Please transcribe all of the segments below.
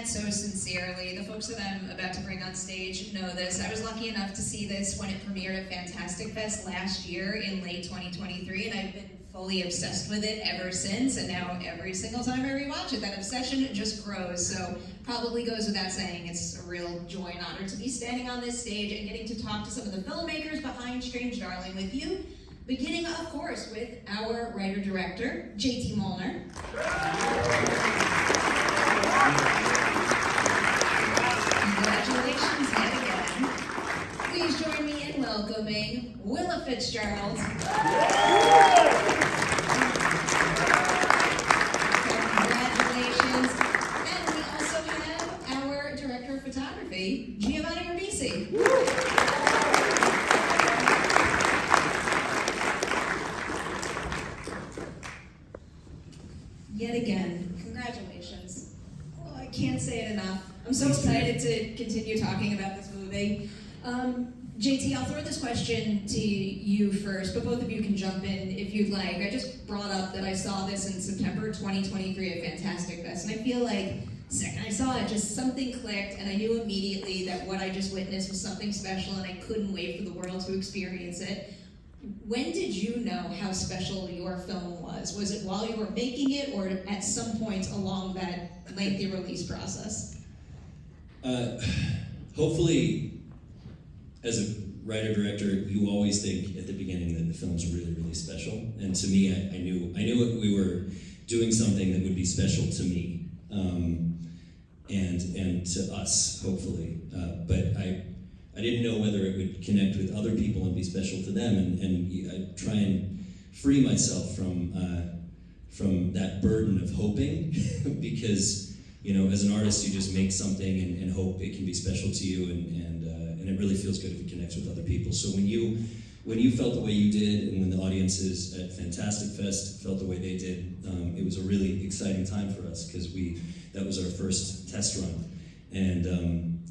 that so sincerely. The folks that I'm about to bring on stage know this. I was lucky enough to see this when it premiered at Fantastic Fest last year in late 2023, and I've been fully obsessed with it ever since, and now every single time I rewatch it, that obsession just grows. So probably goes without saying, it's a real joy and honor to be standing on this stage and getting to talk to some of the filmmakers behind Strange Darling with you. Beginning, of course, with our writer-director, JT Mollner. Congratulations yet again. Please join me in welcoming Willa Fitzgerald. Congratulations. And we also have our director of photography, Giovanni Ribisi. Yet again, congratulations. Oh, I can't say it enough. I'm so excited to continue talking about this movie. JT, I'll throw this question to you first, but both of you can jump in if you'd like. I just brought up that I saw this in September 2023 at Fantastic Fest, and I feel like the second I saw it, just something clicked, and I knew immediately that what I just witnessed was something special, and I couldn't wait for the world to experience it. When did you know how special your film was? Was it while you were making it, or at some point along that lengthy release process? Hopefully, as a writer-director, you always think at the beginning that the film's really, really special. And to me, I knew we were doing something that would be special to me, and to us, hopefully. But I didn't know whether it would connect with other people and be special to them, and I try and free myself from that burden of hoping, because as an artist you just make something and hope it can be special to you, and it really feels good if it connects with other people. So when you felt the way you did, and when the audiences at Fantastic Fest felt the way they did, it was a really exciting time for us, because that was our first test run, and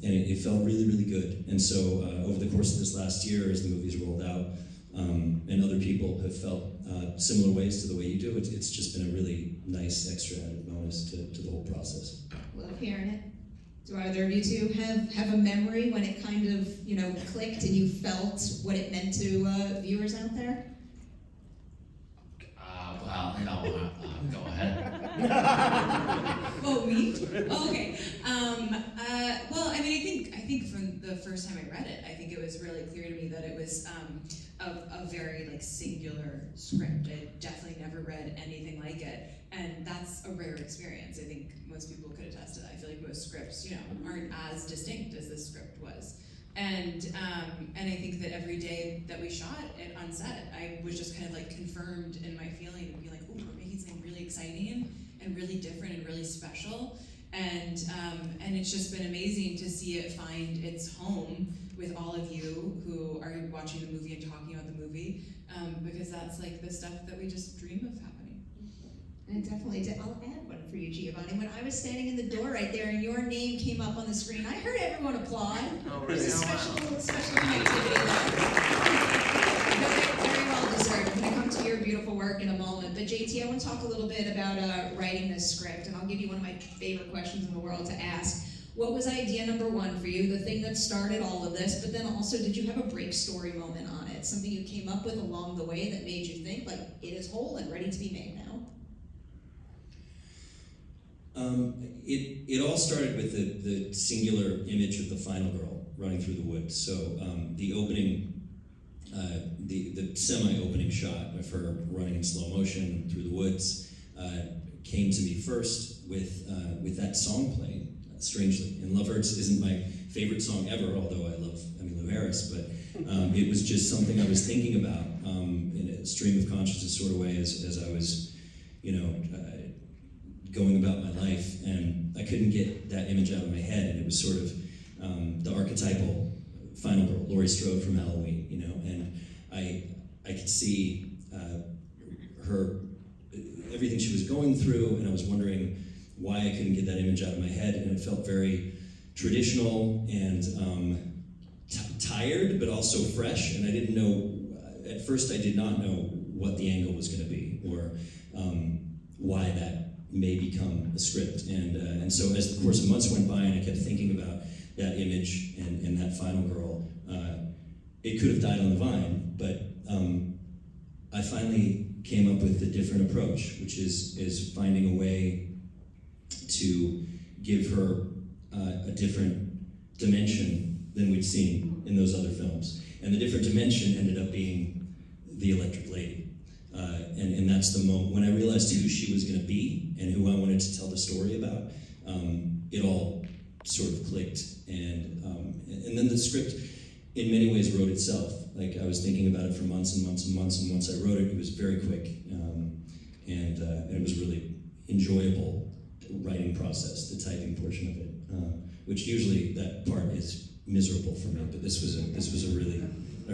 it felt really, really good. And so over the course of this last year, as the movie's rolled out, and other people have felt similar ways to the way you do, it's just been a really nice extra added bonus to the whole process. Love hearing it. Do either of you two have a memory when it kind of clicked and you felt what it meant to viewers out there? Go ahead. Oh, me? Oh, okay. Well, I mean, I think from the first time I read it, I think it was really clear to me that it was a very singular script. I definitely never read anything like it, and that's a rare experience. I think most people could attest to that. I feel like most scripts, aren't as distinct as this script was. And I think that every day that we shot it on set, I was just kind of confirmed in my feeling of being like, oh, we're making something really exciting and really different and really special. And it's just been amazing to see it find its home with all of you who are watching the movie and talking about the movie, because that's the stuff that we just dream of happening. And definitely did. I'll add one for you, Giovanni. When I was standing in the door right there and your name came up on the screen, I heard everyone applaud. Oh, really? There's a special connectivity there. Very well deserved. I'm going to come to your beautiful work in a moment. But JT, I want to talk a little bit about writing this script, and I'll give you one of my favorite questions in the world to ask. What was idea number one for you, the thing that started all of this, but then also did you have a break story moment on it, something you came up with along the way that made you think, it is whole and ready to be made now? It all started with the singular image of the final girl running through the woods. So the opening, the semi-opening shot of her running in slow motion through the woods came to me first with that song playing, strangely. And Love Hurts isn't my favorite song ever, although I love Emmylou Harris, but it was just something I was thinking about in a stream of consciousness sort of way as I was, going about my life, and I couldn't get that image out of my head, and it was sort of the archetypal final girl, Laurie Strode from Halloween, and I could see her, everything she was going through, and I was wondering why I couldn't get that image out of my head, and it felt very traditional and tired, but also fresh, and I didn't know, at first I did not know what the angle was going to be, or why that may become a script. And so as the course of months went by and I kept thinking about that image and that final girl, it could have died on the vine, but I finally came up with a different approach, which is finding a way to give her a different dimension than we'd seen in those other films. And the different dimension ended up being the Electric Lady. And that's the moment when I realized who she was going to be and who I wanted to tell the story about. It all sort of clicked, and then the script, in many ways, wrote itself. Like I was thinking about it for months and months and months, and once I wrote it was very quick, and it was really enjoyable writing process, the typing portion of it, which usually that part is miserable for me, but this was a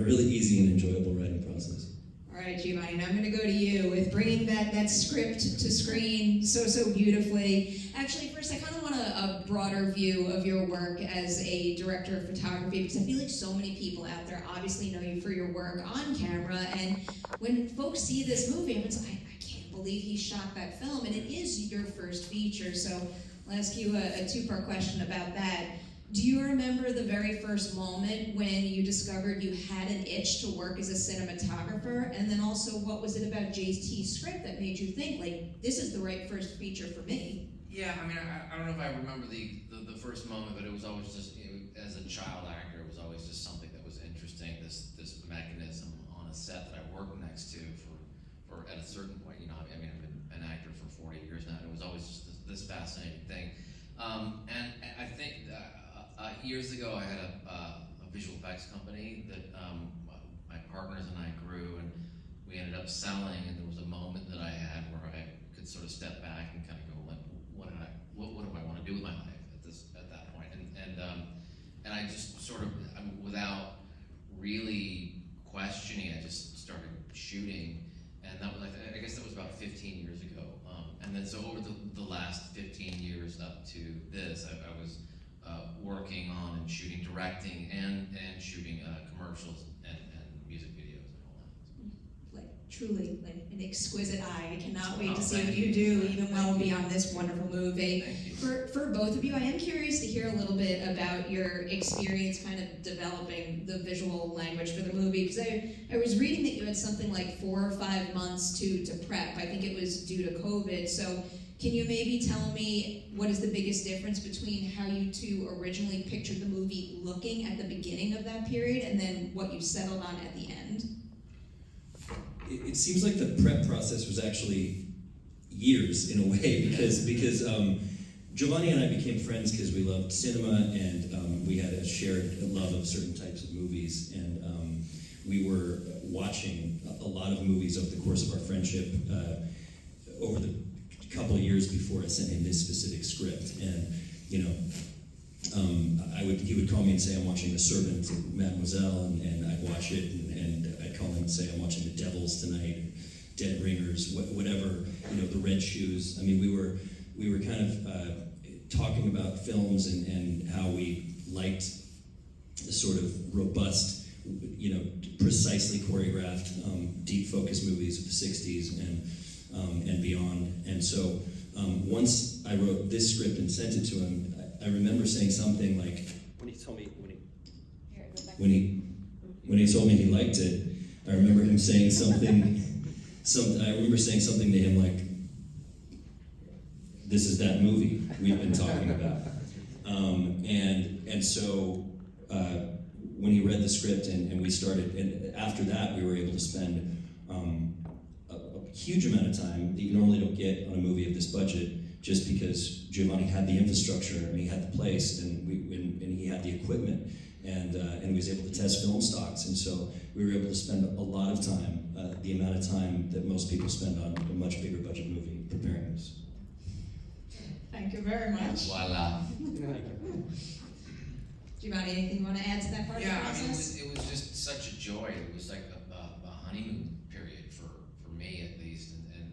really easy and enjoyable writing process. All right, Giovanni, now I'm going to go to you with bringing that script to screen so beautifully. Actually, first, I kind of want a broader view of your work as a director of photography, because I feel like so many people out there obviously know you for your work on camera, and when folks see this movie, everyone's like, I can't believe he shot that film, and it is your first feature, so I'll ask you a two-part question about that. Do you remember the very first moment when you discovered you had an itch to work as a cinematographer? And then also, what was it about JT's script that made you think, like, this is the right first feature for me? Yeah, I mean, I don't know if I remember the first moment, but it was always just, as a child actor, it was always just something that was interesting, this mechanism on a set that I worked next to for at a certain point, I mean, I've been an actor for 40 years now, and it was always just this fascinating thing. And I think years ago, I had a visual effects company that my partners and I grew, and we ended up selling. And there was a moment that I had where I could sort of step back and kind of go, what do I want to do with my life at that point? And I just sort of, without really questioning, I just started shooting, and that was, I guess that was about 15 years ago. And then so over the last 15 years up to this, I was working on and shooting, directing, and shooting commercials and music videos and all that. Like, truly, like an exquisite eye. I cannot wait to see what you do, even well beyond this wonderful movie. For both of you, I am curious to hear a little bit about your experience kind of developing the visual language for the movie, because I was reading that you had something like 4 or 5 months to prep. I think it was due to COVID, so can you maybe tell me what is the biggest difference between how you two originally pictured the movie looking at the beginning of that period and then what you settled on at the end? It seems like the prep process was actually years in a way, because Giovanni and I became friends because we loved cinema, and we had a shared love of certain types of movies, and we were watching a lot of movies over the course of our friendship over the couple of years before I sent him this specific script. And he would call me and say, I'm watching The Servant of Mademoiselle, and I'd watch it, and I'd call him and say, I'm watching The Devils tonight, Dead Ringers, whatever, The Red Shoes. I mean, we were kind of talking about films and how we liked the sort of robust, precisely choreographed, deep focus movies of the 60s and beyond. And so once I wrote this script and sent it to him, I remember saying something like, when he told me he liked it, I remember him saying something. I remember saying something to him like, "This is that movie we've been talking about." And so when he read the script and we started, and after that we were able to spend a huge amount of time that you normally don't get on a movie of this budget, just because Giovanni had the infrastructure and he had the place and he had the equipment, and he was able to test film stocks, and so we were able to spend a lot of time, the amount of time that most people spend on a much bigger budget movie preparing this. Thank you very much. Voila. Giovanni, anything you want to add to that part of the process? It was just such a joy. It was like a honeymoon period for me, at least,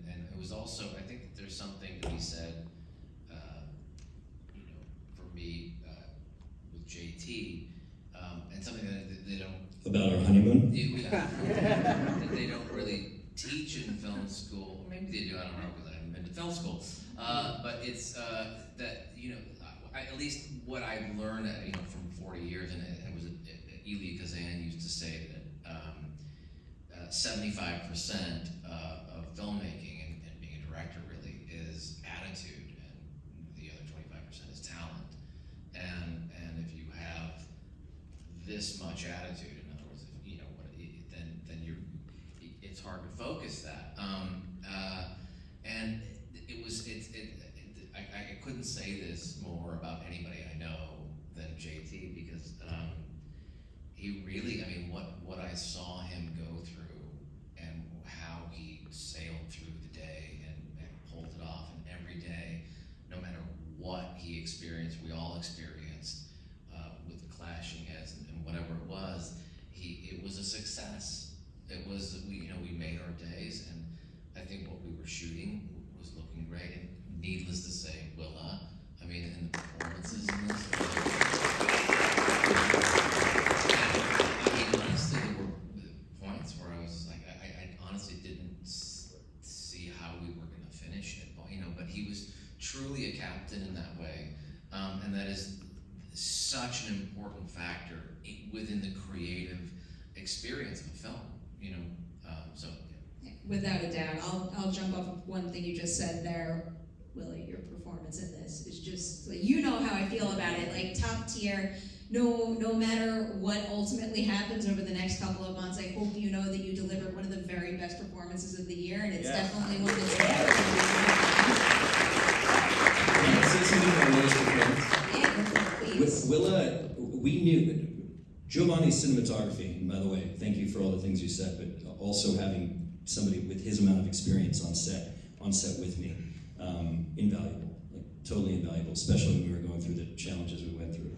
and it was also, I think that there's something to be said, for me with JT, and something that they don't. About our honeymoon? That they don't really teach in film school. Or maybe they do. I don't know, because I haven't been to film school. But it's that, you know, at least what I've learned, you know, from 40 years, and it was Elia Kazan used to say that 75% of filmmaking and being a director really is attitude, and the other 25% is talent. And if you have this much attitude, in other words, if, you know, then you're, it's hard to focus that. And I couldn't say this more about anybody I know than JT, because he really, I mean, what I saw him go through and how he sailed through the day and pulled it off, and every day, no matter what he experienced, we all experienced with the clashing heads and whatever it was, it was a success. It was, we made our days, and I think what we were shooting was looking great. And needless to say, Willa, I mean, and the performances in this. I mean, honestly, there were points where I was like, I honestly didn't see how we were going to finish it, you know. But he was truly a captain in that way, and that is such an important factor within the creative experience of a film, you know. So. Yeah. Without a doubt, I'll jump off of one thing you just said there, Willie. Your performance in this is just, like, you know how I feel about it, like top tier. No matter what ultimately happens over the next couple of months, I hope you know that you delivered one of the very best performances of the year, and it's definitely one that's With Willa, we knew Giovanni's cinematography, by the way, thank you for all the things you said, but also having somebody with his amount of experience on set with me, invaluable, like totally invaluable, especially when we were going through the challenges we went through.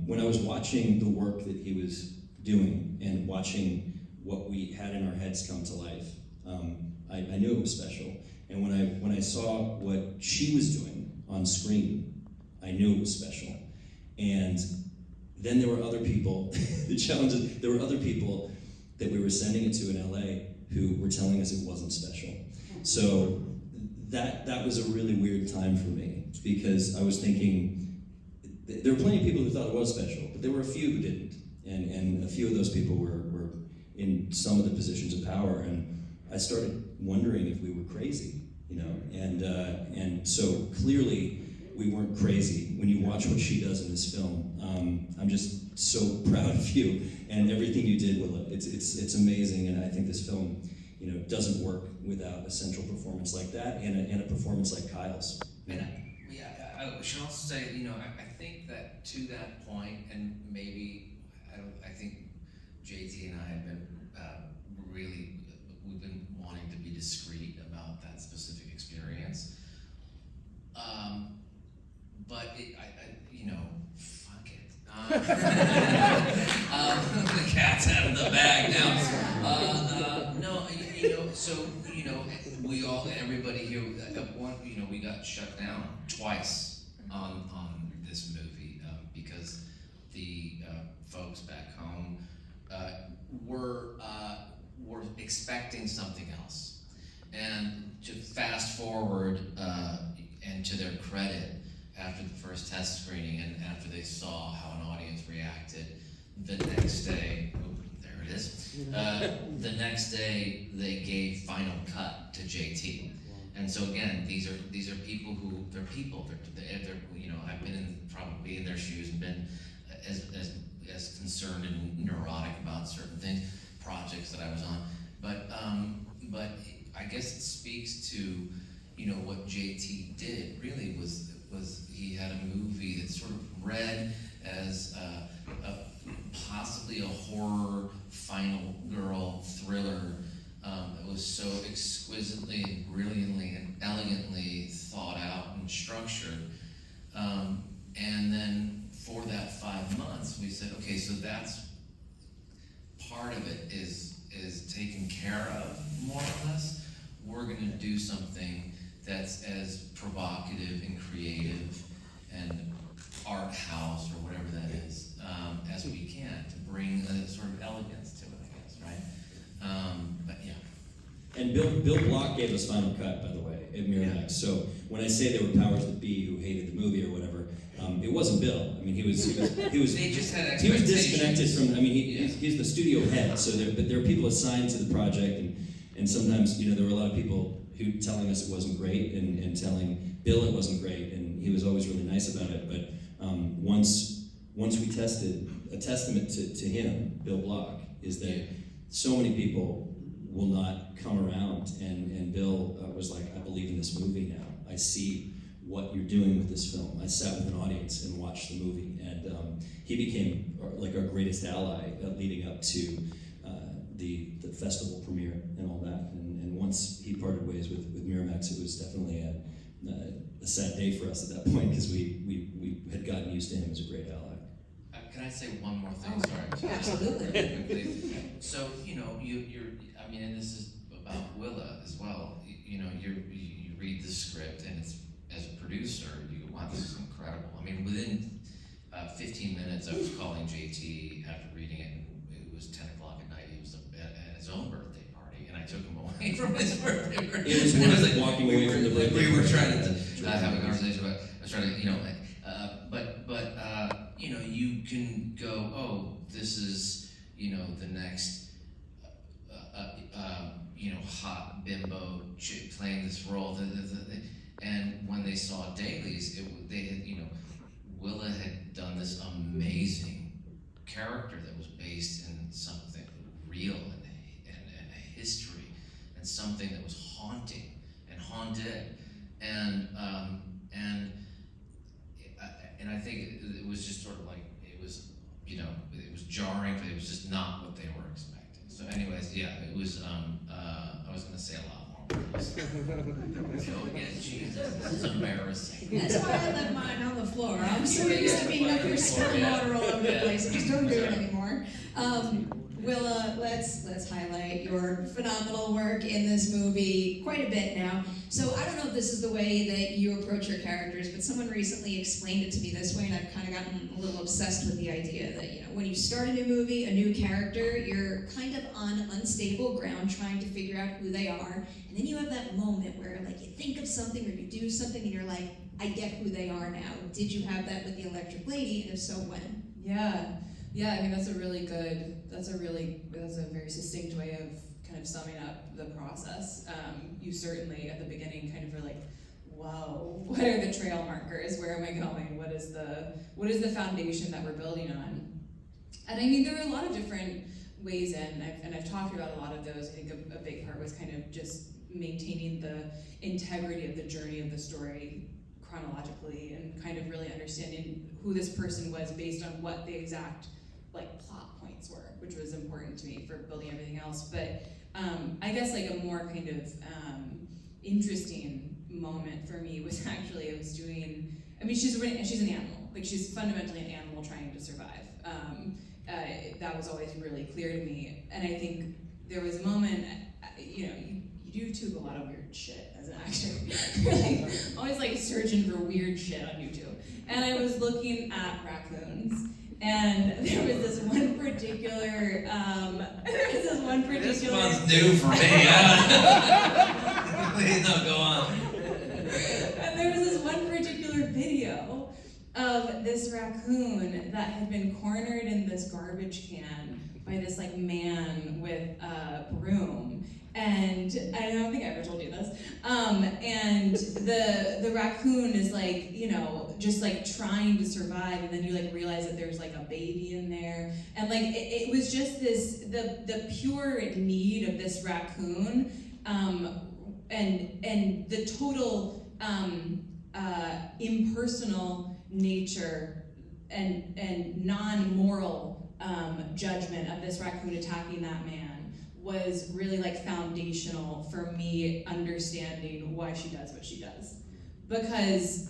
When I was watching the work that he was doing and watching what we had in our heads come to life, I knew it was special. And when I saw what she was doing on screen, I knew it was special. And then there were other people, the challenges, there were other people that we were sending it to in LA who were telling us it wasn't special. So that was a really weird time for me, because I was thinking, there were plenty of people who thought it was special, but there were a few who didn't. And a few of those people were in some of the positions of power, and I started wondering if we were crazy, you know? And so clearly, we weren't crazy. When you watch what she does in this film, I'm just so proud of you and everything you did, Willa. It's amazing, and I think this film, you know, doesn't work without a central performance like that and a performance like Kyle's. And I should also say, you know, I think that to that point, and maybe I think JT and I have been we've been wanting to be discreet about that specific experience. But you know, fuck it. The cat's out of the bag now. No, you know, so, you know, everybody here, you know, we got shut down twice on this movie because the folks back home were expecting something else. And to fast forward, and to their credit, after the first test screening and after they saw how an audience reacted, the next day, there it is, the next day they gave final cut to JT. And so again, these are people who, they're you know, I've been probably in their shoes and been as concerned and neurotic about certain things, projects that I was on. But I guess it speaks to, you know, what JT did really was he had a movie that sort of read as possibly a horror final girl thriller that was so exquisitely and brilliantly and elegantly thought out and structured. And then for that 5 months, we said, okay, so that's part of it is taken care of, more or less. We're going to do something that's as provocative and creative and art house or whatever that is as we can, to bring a sort of elegance to it, I guess, right? But yeah. And Bill Block gave us Final Cut, by the way, at Miramax. So when I say there were powers that be who hated the movie or whatever, it wasn't Bill. I mean, he was They just had expectations. he was disconnected from. I mean, he's the studio head. So but there are people assigned to the project, and sometimes there were a lot of people who telling us it wasn't great and telling Bill it wasn't great, and he was always really nice about it. But once we tested, a testament to him, Bill Block, is that so many people will not come around, and Bill was like, I believe in this movie now. I see what you're doing with this film. I sat with an audience and watched the movie, and he became like our greatest ally leading up to the festival premiere and all that. And once he parted ways with Miramax, it was definitely a sad day for us at that point, because we had gotten used to him as a great ally. Can I say one more thing? Sorry. Absolutely. So, I mean, and this is about Willa as well. You read the script, and it's, as a producer, you go, wow, this is incredible. I mean, within 15 minutes, I was calling JT after reading it, and it was 10 o'clock at night. He was at his own birthday party, and I took him away from his birthday party. It was one of like walking away from the birthday We were party. trying to have a conversation about, I was trying to, you can go, oh, this is, the next, hot bimbo chick playing this role. And when they saw dailies, they had, Willa had done this amazing character that was based in something real and a history, and something that was haunting and haunted. And I think it was just sort of like, it was jarring, but it was just not what they were expecting. So anyways, yeah, it was, I was gonna say a lot more. Go again, Jesus, this is embarrassing. That's why I left mine on the floor. I'm so used to being up here spilling water all over the place. I just don't do it anymore. Willa, let's highlight your phenomenal work in this movie quite a bit now. So I don't know if this is the way that you approach your characters, but someone recently explained it to me this way, and I've kind of gotten a little obsessed with the idea that, when you start a new movie, a new character, you're kind of on unstable ground trying to figure out who they are, and then you have that moment where like you think of something or you do something and you're like, I get who they are now. Did you have that with the Electric Lady, and if so, when? Yeah, I mean, that's a very succinct way of kind of summing up the process. You certainly, at the beginning, kind of were like, whoa, what are the trail markers? Where am I going? What is the foundation that we're building on? And I mean, there are a lot of different ways in, and I've talked about a lot of those. I think a big part was kind of just maintaining the integrity of the journey of the story chronologically, and kind of really understanding who this person was based on what the exact plot points were, which was important to me for building everything else. But I guess a more kind of interesting moment for me was actually I was doing. I mean, she's an animal. She's fundamentally an animal trying to survive. That was always really clear to me. And I think there was a moment. You YouTube a lot of weird shit as an actor. You're always searching for weird shit on YouTube. And I was looking at raccoons, and there was this one particular. This one's new for me. Please don't go on. And there was this one particular video of this raccoon that had been cornered in this garbage can by this man with a broom. And I don't think I ever told you this. And the raccoon is just trying to survive, and then you realize that there's a baby in there, and it was just the pure need of this raccoon, and the total impersonal nature and non-moral judgment of this raccoon attacking that man was really foundational for me understanding why she does what she does. Because,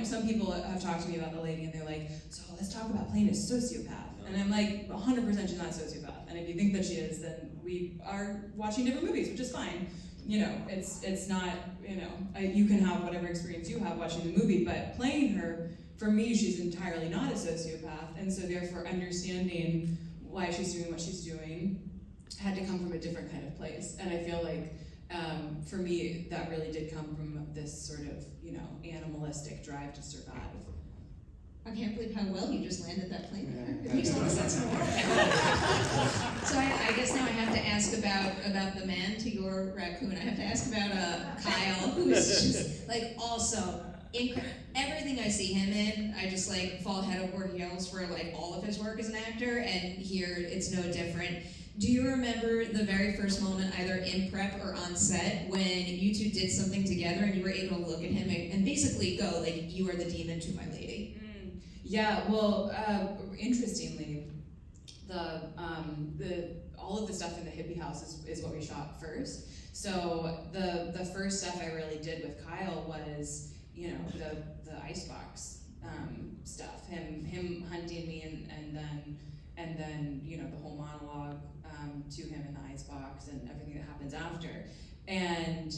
some people have talked to me about the lady and they're like, so let's talk about playing a sociopath. And I'm like, 100% she's not a sociopath. And if you think that she is, then we are watching different movies, which is fine. It's not, you can have whatever experience you have watching the movie, but playing her, for me, she's entirely not a sociopath. And so therefore understanding why she's doing what she's doing had to come from a different kind of place. And I feel like for me, that really did come from this sort of, animalistic drive to survive. I can't believe how well you just landed that plane there. It makes a lot of sense in the world. So I guess now I have to ask about the man to your raccoon. I have to ask about Kyle, who is just like also everything I see him in, I just like fall head over heels for like all of his work as an actor, and here it's no different. Do you remember the very first moment, either in prep or on set, when you two did something together and you were able to look at him and basically go like, "You are the demon to my lady"? Yeah, well, interestingly, all of the stuff in the hippie house is what we shot first. So the first stuff I really did with Kyle was, the icebox stuff, him hunting me, and then the whole monologue to him in the icebox and everything that happens after. And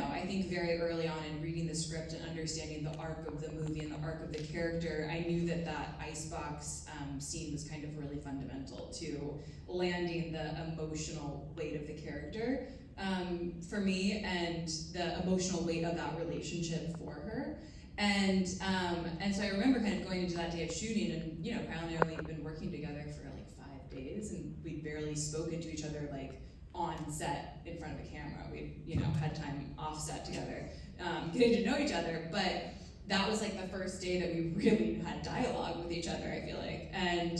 I think very early on in reading the script and understanding the arc of the movie and the arc of the character, I knew that icebox scene was kind of really fundamental to landing the emotional weight of the character for me, and the emotional weight of that relationship for her. And so I remember kind of going into that day of shooting, and Kyle and I only been working together for like 5 days, and we'd barely spoken to each other like on set in front of a camera. We had time off set together, getting to know each other, but that was like the first day that we really had dialogue with each other, I feel like. And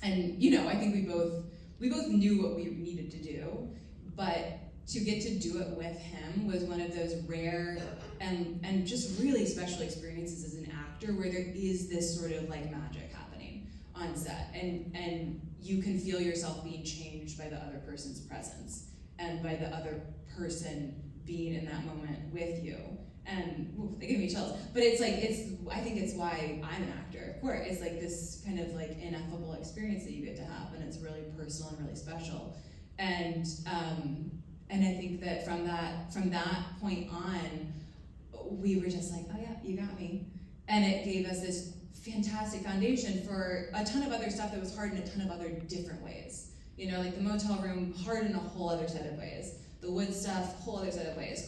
I think we both knew what we needed to do, but to get to do it with him was one of those rare and just really special experiences as an actor, where there is this sort of like magic happening on set, and you can feel yourself being changed by the other person's presence and by the other person being in that moment with you. And they give me chills, but I think it's why I'm an actor. Of course, it's like this kind of like ineffable experience that you get to have, and it's really personal and really special. And I think that from that point on, we were just like, oh yeah, you got me. And it gave us this fantastic foundation for a ton of other stuff that was hard in a ton of other different ways. Like the motel room, hard in a whole other set of ways. The wood stuff, whole other set of ways.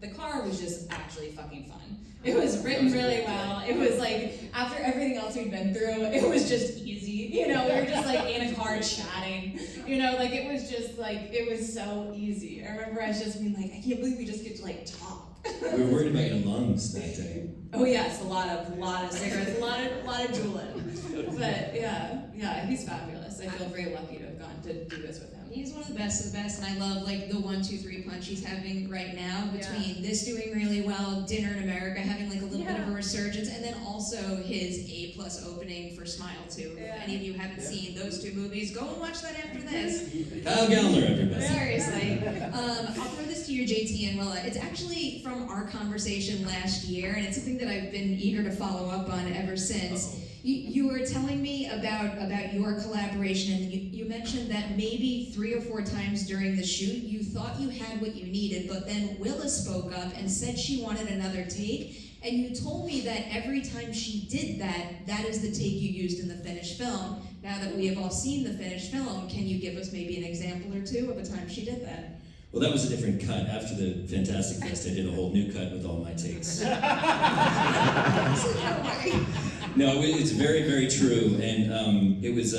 The car was just actually fucking fun. It was written really well. It was like, after everything else we'd been through, it was just easy. We were just like in a car chatting. Like it was just like, it was so easy. I remember us just being like, I can't believe we just get to like talk. We were worried about your lungs that day. Oh yes, a lot of cigarettes, a lot of drooling. But yeah, he's fabulous. I feel very lucky to have gotten to do this with him. He's one of the best, and I love like the 1, 2, 3 punch he's having right now between this doing really well, Dinner in America having like a little bit of a resurgence, and then also his A+ opening for Smile 2. If any of you haven't seen those two movies, go and watch that after this. Kyle Gallner, everybody. Seriously. I'll throw this to you, JT and Willa. It's actually from our conversation last year, and it's something that I've been eager to follow up on ever since. You were telling me about your collaboration, and you mentioned that maybe 3 or 4 times during the shoot you thought you had what you needed, but then Willa spoke up and said she wanted another take, and you told me that every time she did that, that is the take you used in the finished film. Now that we have all seen the finished film, can you give us maybe an example or two of a time she did that? Well, that was a different cut. After the Fantastic Fest, I did a whole new cut with all my takes. No, it's very, very true, and it was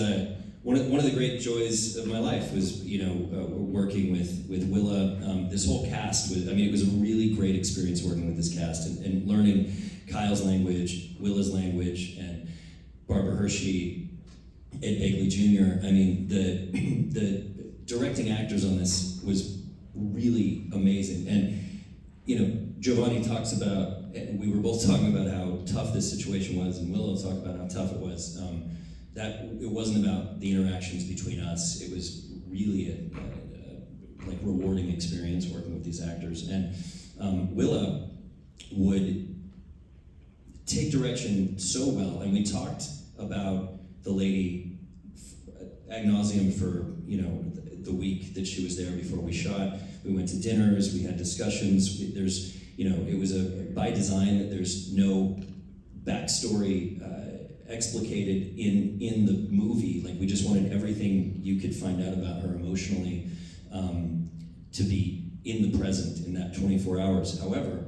one of the great joys of my life was working with Willa. This whole cast it was a really great experience working with this cast and learning Kyle's language, Willa's language, and Barbara Hershey, Ed Begley Jr. The directing actors on this was really amazing, and Giovanni talks about. We were both talking about how tough this situation was, and Willa talked about how tough it was. That it wasn't about the interactions between us. It was really a rewarding experience working with these actors. And Willa would take direction so well, and we talked about the lady ad nauseum for the week that she was there before we shot. We went to dinners. We had discussions. It was by design that there's no backstory explicated in the movie. Like, we just wanted everything you could find out about her emotionally to be in the present in that 24 hours. However,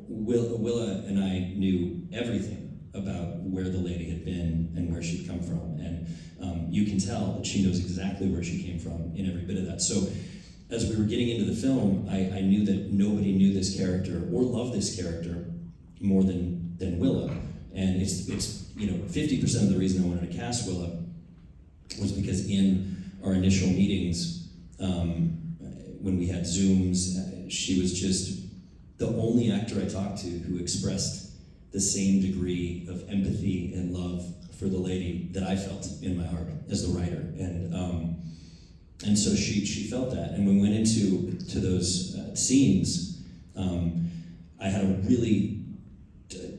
Willa and I knew everything about where the lady had been and where she'd come from, and you can tell that she knows exactly where she came from in every bit of that. So as we were getting into the film, I knew that nobody knew this character or loved this character more than Willa. And it's 50% of the reason I wanted to cast Willa was because in our initial meetings, when we had Zooms, she was just the only actor I talked to who expressed the same degree of empathy and love for the lady that I felt in my heart as the writer. And so she felt that. And when we went into those scenes, I had a really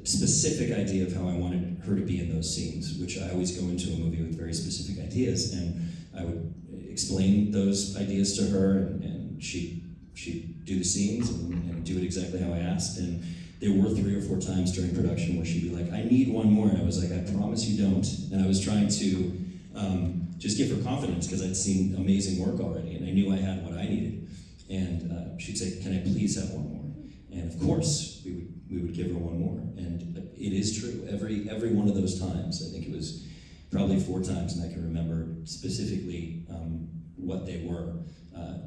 specific idea of how I wanted her to be in those scenes, which I always go into a movie with very specific ideas, and I would explain those ideas to her, and she'd do the scenes and do it exactly how I asked. And there were 3 or 4 times during production where she'd be like, I need one more, and I was like, I promise you don't. And I was trying to just give her confidence, because I'd seen amazing work already, and I knew I had what I needed. And she'd say, can I please have one more? And of course, we would give her one more. And it is true, every one of those times, I think it was probably 4 times, and I can remember specifically what they were.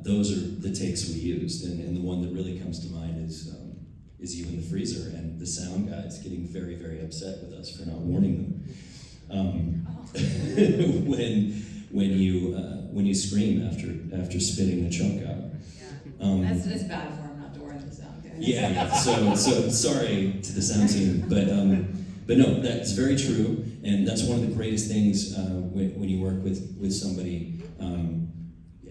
Those are the takes we used, and the one that really comes to mind is you in the freezer, and the sound guys getting very, very upset with us for not warning them. When you scream after spitting the chunk out. That's bad form not to warn the sound guys. Yeah. So sorry to the sound team, but no, that's very true, and that's one of the greatest things when you work with somebody,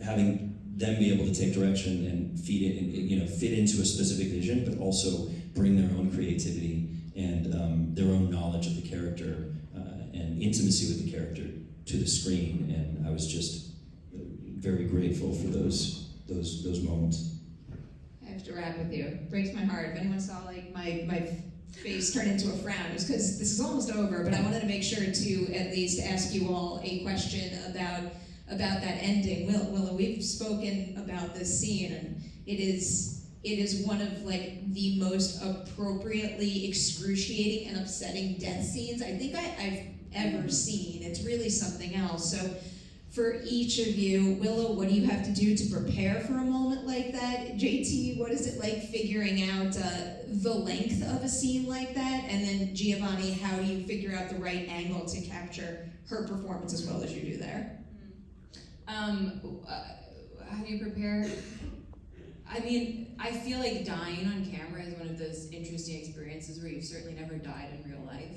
having them be able to take direction and feed it, and fit into a specific vision, but also bring their own creativity and their own knowledge of the character and intimacy with the character to the screen. And I was just very grateful for those moments. I have to wrap with you. It breaks my heart. If anyone saw my face turn into a frown, it was because this is almost over, but I wanted to make sure to at least ask you all a question about that ending. Willa, we've spoken about this scene, and it is one of the most appropriately excruciating and upsetting death scenes I think I've ever seen. It's really something else. So for each of you, Willa, what do you have to do to prepare for a moment like that? JT, what is it like figuring out the length of a scene like that? And then Giovanni, how do you figure out the right angle to capture her performance as well as you do there? How do you prepare? I mean, I feel like dying on camera is one of those interesting experiences where you've certainly never died in real life.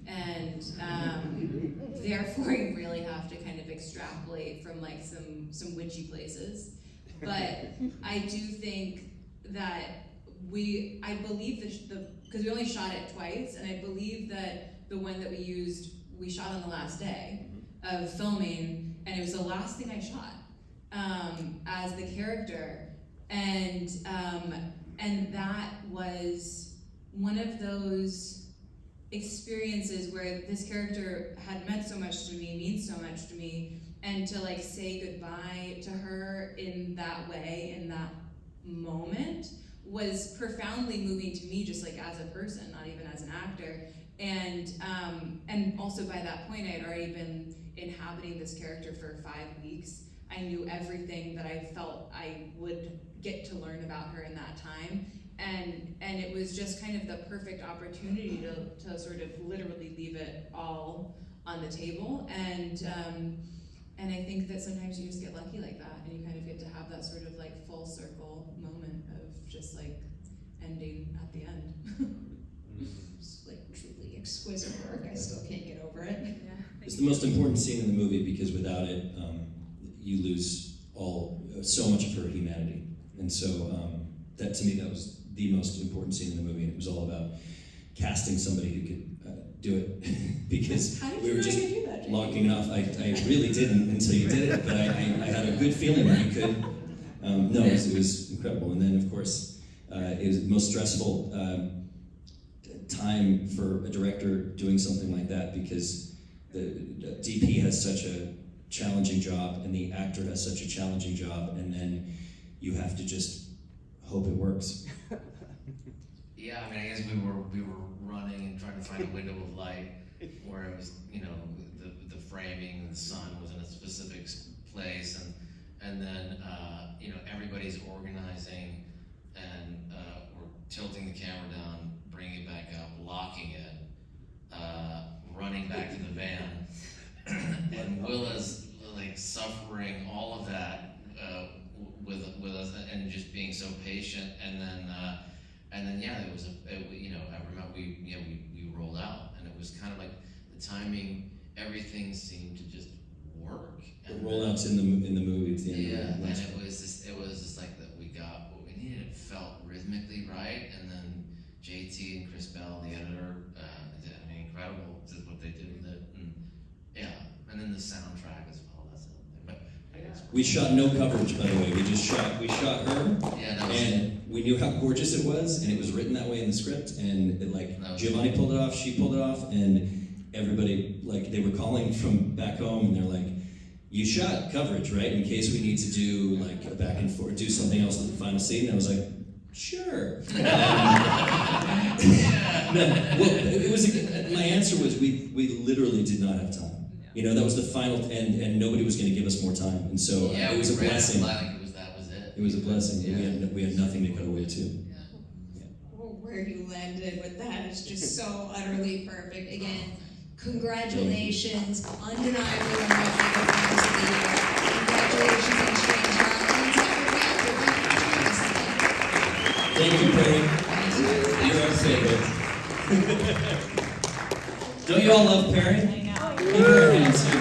And therefore you really have to kind of extrapolate from some witchy places. But I do think that I believe because we only shot it twice, and I believe that the one that we shot on the last day of filming, and it was the last thing I shot as the character. And that was one of those experiences where this character had meant so much to me, means so much to me, and to say goodbye to her in that way, in that moment, was profoundly moving to me, just as a person, not even as an actor. And also by that point, I had already been inhabiting this character for 5 weeks. I knew everything that I felt I would get to learn about her in that time. And it was just kind of the perfect opportunity to sort of literally leave it all on the table. And I think that sometimes you just get lucky like that, and you kind of get to have that sort of full circle moment of just ending at the end. It's truly exquisite work. I still can't get over it. Yeah. It's the most important scene in the movie, because without it, you lose so much of her humanity. And so that, to me, that was the most important scene in the movie, and it was all about casting somebody who could do it, because we were just locking it off. I really didn't until you did it, but I had a good feeling that you could. No, it was incredible. And then, of course, it was the most stressful time for a director doing something like that, because the DP has such a challenging job, and the actor has such a challenging job, and then you have to just hope it works. Yeah, I mean, I guess we were running and trying to find a window of light where it was, you know, the framing, the sun was in a specific place, and then you know, everybody's organizing, and we're tilting the camera down, bringing it back up, locking it, running back to the van, and Willa's like suffering all of that with us, and just being so patient, and then yeah, it was you know, I remember we rolled out, and it was kind of like the timing, everything seemed to just work. The rollouts in the movie at the end. Yeah, of the and it was just like that we got what we needed. It felt rhythmically right, and then JT and Chris Bell, the editor, did, I mean, incredible what they did with it, and yeah, and then the soundtrack as well. That's another thing. But I guess We shot no coverage, by the way. We shot her, yeah, that was and we knew how gorgeous it was, and it was written that way in the script, and it, like, Giovanni pulled it off, she pulled it off, and everybody, like, they were calling from back home, and they're like, you shot coverage, right, in case we need to do, like, a back and forth, do something else with the final scene, and I was like, sure. Well, it was, my answer was, we literally did not have time. You know, that was the final, and nobody was going to give us more time, and so yeah, it was a blessing. Like that was it. It was a blessing. Yeah. We had nothing to cut away to. Yeah. Where you landed with that is just so utterly perfect. Again, congratulations, undeniably one of my favorite films of the year. Congratulations on Strange Darlines. Thank you, Perri. You're our favorite. Don't you all love Perri? I know. Give her a hand, too.